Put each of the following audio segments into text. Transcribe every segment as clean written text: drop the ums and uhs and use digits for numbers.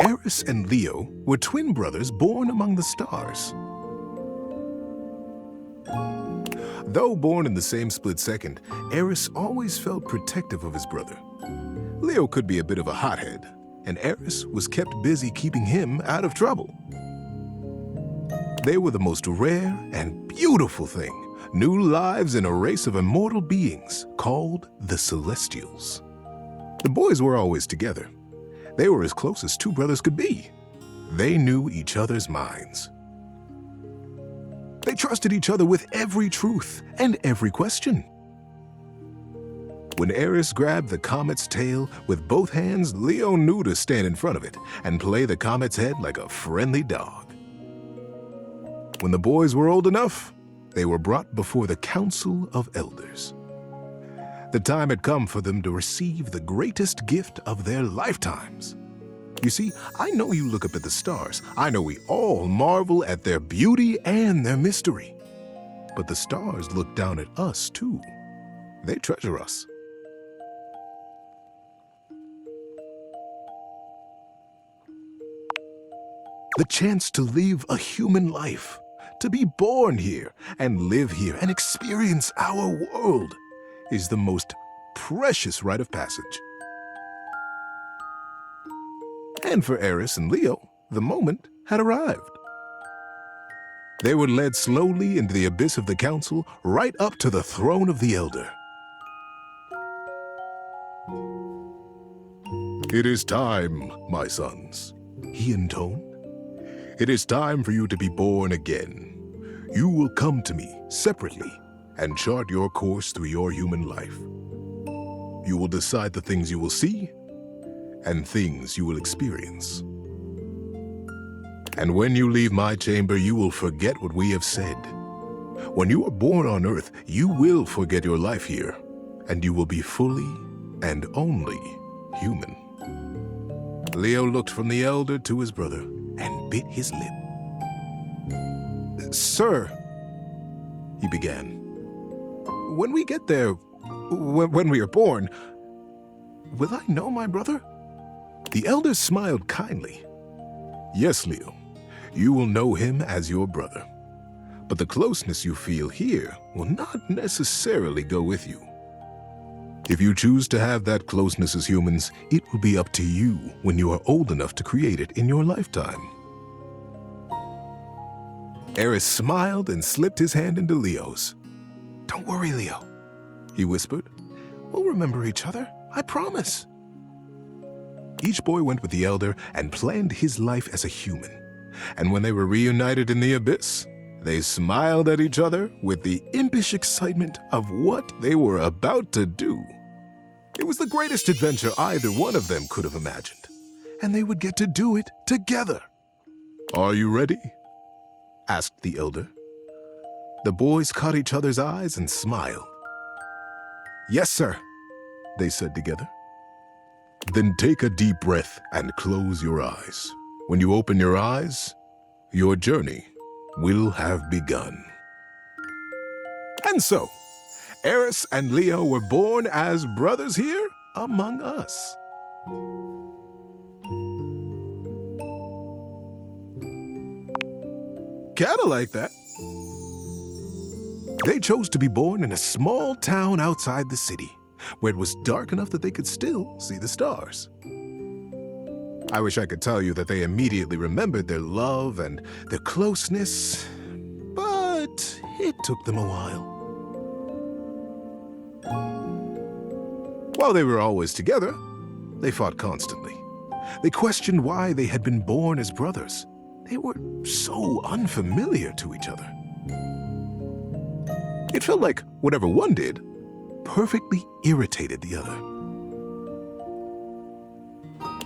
Aris and Leo were twin brothers born among the stars. Though born in the same split second, Aris always felt protective of his brother. Leo could be a bit of a hothead, and Aris was kept busy keeping him out of trouble. They were the most rare and beautiful thing, new lives in a race of immortal beings called the Celestials. The boys were always together. They were as close as two brothers could be. They knew each other's minds. They trusted each other with every truth and every question. When Aris grabbed the comet's tail with both hands, Leo knew to stand in front of it and play the comet's head like a friendly dog. When the boys were old enough, they were brought before the Council of Elders. The time had come for them to receive the greatest gift of their lifetimes. You see, I know you look up at the stars. I know we all marvel at their beauty and their mystery. But the stars look down at us too. They treasure us. The chance to live a human life, to be born here and live here and experience our world, is the most precious rite of passage. And for Aris and Leo, the moment had arrived. They were led slowly into the abyss of the council, right up to the throne of the Elder. "It is time, my sons," he intoned. "It is time for you to be born again. You will come to me separately and chart your course through your human life. You will decide the things you will see and things you will experience. And when you leave my chamber, you will forget what we have said. When you are born on Earth, you will forget your life here, and you will be fully and only human." Leo looked from the Elder to his brother and bit his lip. "Sir," he began, "when we get there, when we are born, will I know my brother?" The Elder smiled kindly. "Yes, Leo, you will know him as your brother. But the closeness you feel here will not necessarily go with you. If you choose to have that closeness as humans, it will be up to you when you are old enough to create it in your lifetime." Aris smiled and slipped his hand into Leo's. "Don't worry, Leo," he whispered. "We'll remember each other, I promise." Each boy went with the Elder and planned his life as a human. And when they were reunited in the abyss, they smiled at each other with the impish excitement of what they were about to do. It was the greatest adventure either one of them could have imagined, and they would get to do it together. "Are you ready?" asked the Elder. The boys caught each other's eyes and smiled. "Yes, sir," they said together. "Then take a deep breath and close your eyes. When you open your eyes, your journey will have begun." And so, Aris and Leo were born as brothers here among us. Kinda like that. They chose to be born in a small town outside the city, where it was dark enough that they could still see the stars. I wish I could tell you that they immediately remembered their love and their closeness, but it took them a while. While they were always together, they fought constantly. They questioned why they had been born as brothers. They were so unfamiliar to each other. It felt like whatever one did perfectly irritated the other.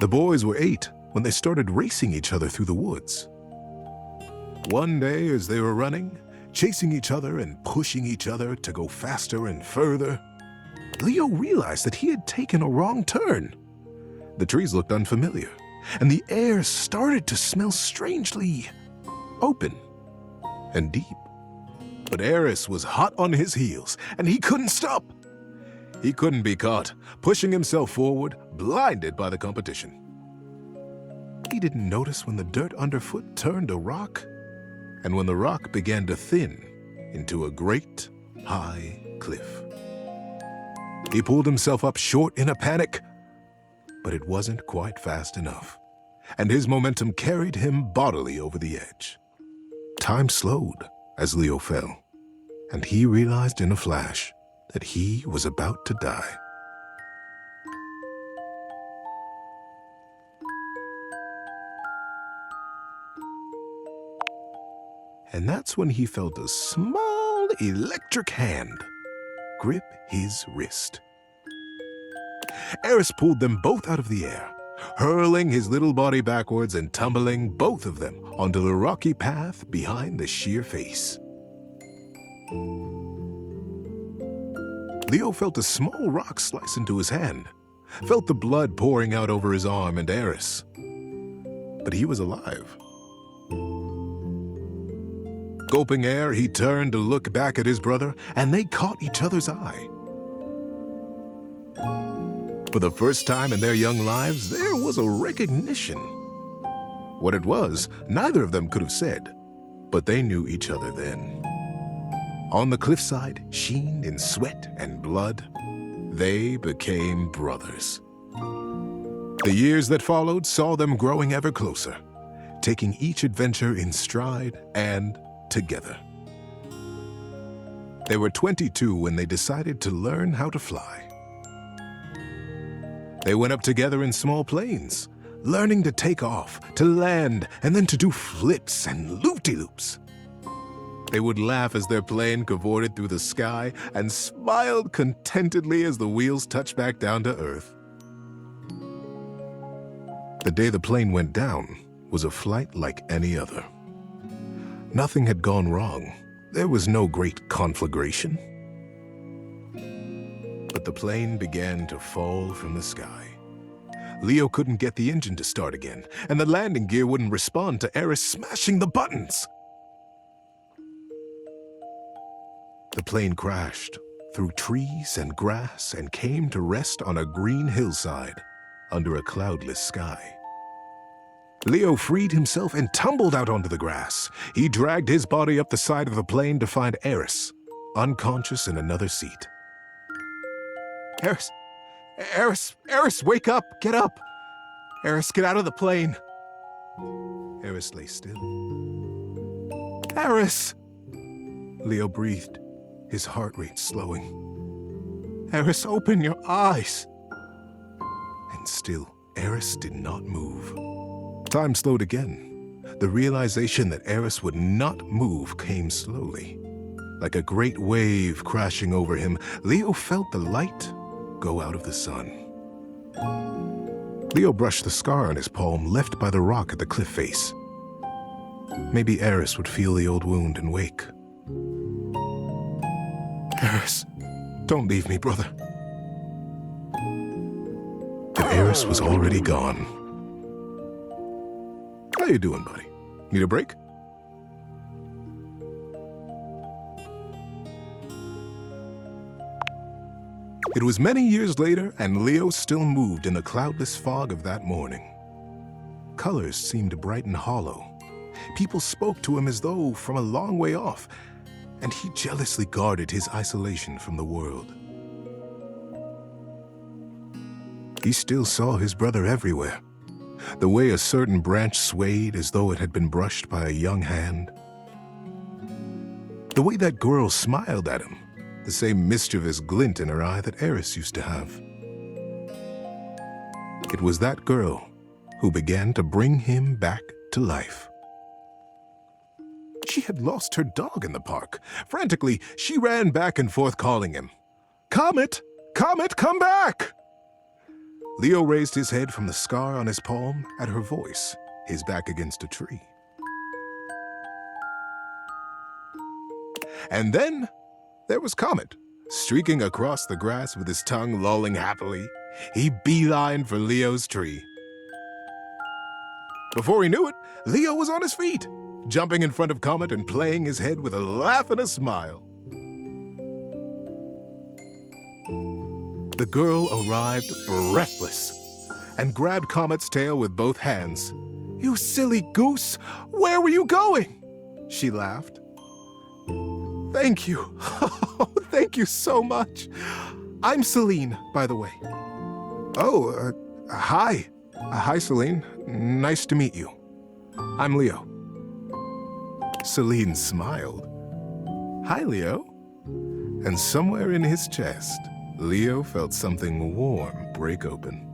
The boys were 8 when they started racing each other through the woods. One day, as they were running, chasing each other and pushing each other to go faster and further, Leo realized that he had taken a wrong turn. The trees looked unfamiliar, and the air started to smell strangely open and deep. But Aris was hot on his heels, and he couldn't stop. He couldn't be caught, pushing himself forward, blinded by the competition. He didn't notice when the dirt underfoot turned to rock, and when the rock began to thin into a great, high cliff. He pulled himself up short in a panic, but it wasn't quite fast enough, and his momentum carried him bodily over the edge. Time slowed as Leo fell, and he realized in a flash that he was about to die. And that's when he felt a small electric hand grip his wrist. Aris pulled them both out of the air, hurling his little body backwards and tumbling both of them onto the rocky path behind the sheer face. Leo felt a small rock slice into his hand, felt the blood pouring out over his arm and Aris. But he was alive. Gulping air, he turned to look back at his brother, and they caught each other's eye. For the first time in their young lives, there was a recognition. What it was, neither of them could have said, but they knew each other then. On the cliffside, sheen in sweat and blood, they became brothers. The years that followed saw them growing ever closer, taking each adventure in stride and together. They were 22 when they decided to learn how to fly. They went up together in small planes, learning to take off, to land, and then to do flips and loop-de-loops. They would laugh as their plane cavorted through the sky and smiled contentedly as the wheels touched back down to earth. The day the plane went down was a flight like any other. Nothing had gone wrong. There was no great conflagration. But the plane began to fall from the sky. Leo couldn't get the engine to start again, and the landing gear wouldn't respond to Aris smashing the buttons. The plane crashed through trees and grass and came to rest on a green hillside under a cloudless sky. Leo freed himself and tumbled out onto the grass. He dragged his body up the side of the plane to find Aris, unconscious in another seat. Aris, wake up, get up. Aris, get out of the plane. Aris lay still. Aris! Leo breathed, his heart rate slowing. Aris, open your eyes. And still, Aris did not move. Time slowed again. The realization that Aris would not move came slowly. Like a great wave crashing over him, Leo felt the light go out of the sun. Leo brushed the scar on his palm left by the rock at the cliff face. Maybe Aris would feel the old wound and wake. Aris, don't leave me, brother. But Aris was already gone. How you doing, buddy? Need a break? It was many years later, and Leo still moved in the cloudless fog of that morning. Colors seemed bright and hollow. People spoke to him as though from a long way off, and he jealously guarded his isolation from the world. He still saw his brother everywhere. The way a certain branch swayed as though it had been brushed by a young hand. The way that girl smiled at him, the same mischievous glint in her eye that Aris used to have. It was that girl who began to bring him back to life. She had lost her dog in the park. Frantically, she ran back and forth calling him. Comet! Comet, come back! Leo raised his head from the scar on his palm at her voice, his back against a tree. And then there was Comet, streaking across the grass with his tongue lolling happily. He beelined for Leo's tree. Before he knew it, Leo was on his feet, jumping in front of Comet and playing his head with a laugh and a smile. The girl arrived breathless and grabbed Comet's tail with both hands. You silly goose! Where were you going? She laughed. Thank you. Thank you so much. I'm Celine, by the way. Oh, hi. Hi, Celine. Nice to meet you. I'm Leo. Celine smiled. Hi, Leo. And somewhere in his chest, Leo felt something warm break open.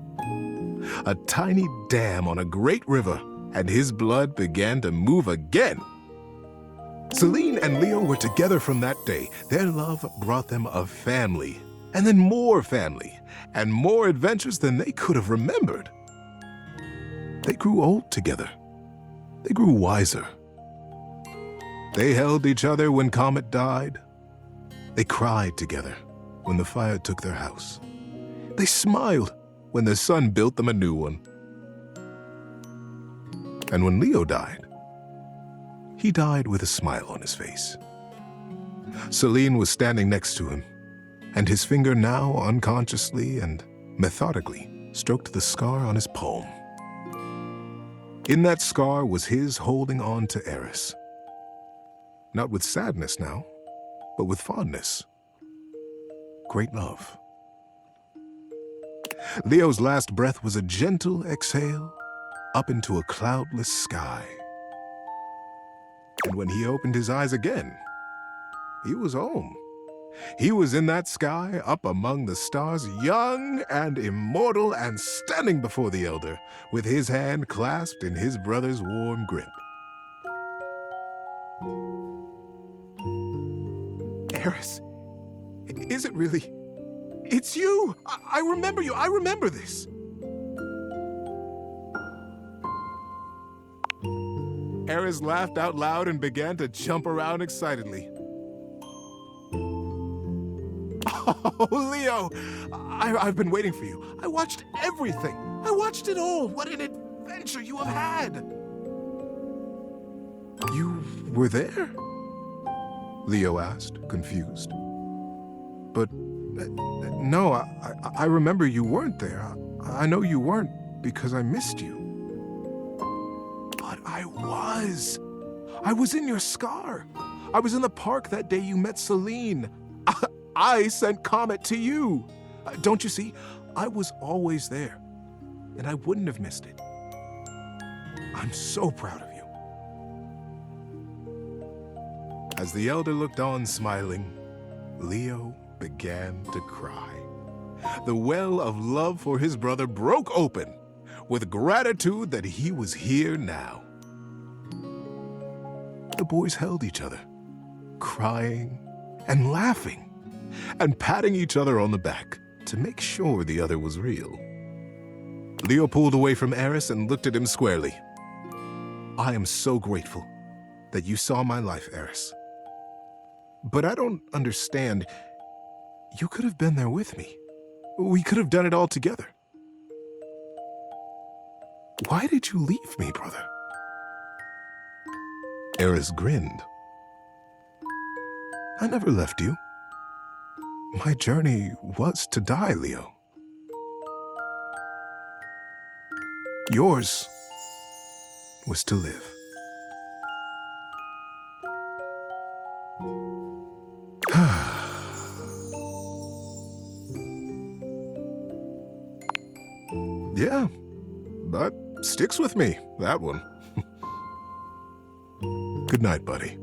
A tiny dam on a great river, and his blood began to move again. Celine and Leo were together from that day. Their love brought them a family, and then more family, and more adventures than they could have remembered. They grew old together. They grew wiser. They held each other when Comet died. They cried together when the fire took their house. They smiled when the sun built them a new one. And when Leo died, he died with a smile on his face. Celine was standing next to him, and his finger now unconsciously and methodically stroked the scar on his palm. In that scar was his holding on to Aris. Not with sadness now, but with fondness. Great love. Leo's last breath was a gentle exhale up into a cloudless sky. And when he opened his eyes again, he was home. He was in that sky, up among the stars, young and immortal and standing before the elder, with his hand clasped in his brother's warm grip. Aris, is it really? It's you! I remember you! I remember this! Aris laughed out loud and began to jump around excitedly. Oh, Leo! I've been waiting for you. I watched everything. I watched it all. What an adventure you have had! You were there? Leo asked, confused. But no, I remember you weren't there. I know you weren't because I missed you. But I was. I was in your scar. I was in the park that day you met Celine. I sent Comet to you. Don't you see? I was always there, and I wouldn't have missed it. I'm so proud of you. As the elder looked on smiling, Leo began to cry. The well of love for his brother broke open with gratitude that he was here now. The boys held each other, crying and laughing, and patting each other on the back to make sure the other was real. Leo pulled away from Aris and looked at him squarely. I am so grateful that you saw my life, Aris. But I don't understand. You could have been there with me. We could have done it all together. Why did you leave me, brother? Aris grinned. I never left you. My journey was to die, Leo. Yours was to live. Yeah, that sticks with me, that one. Good night, buddy.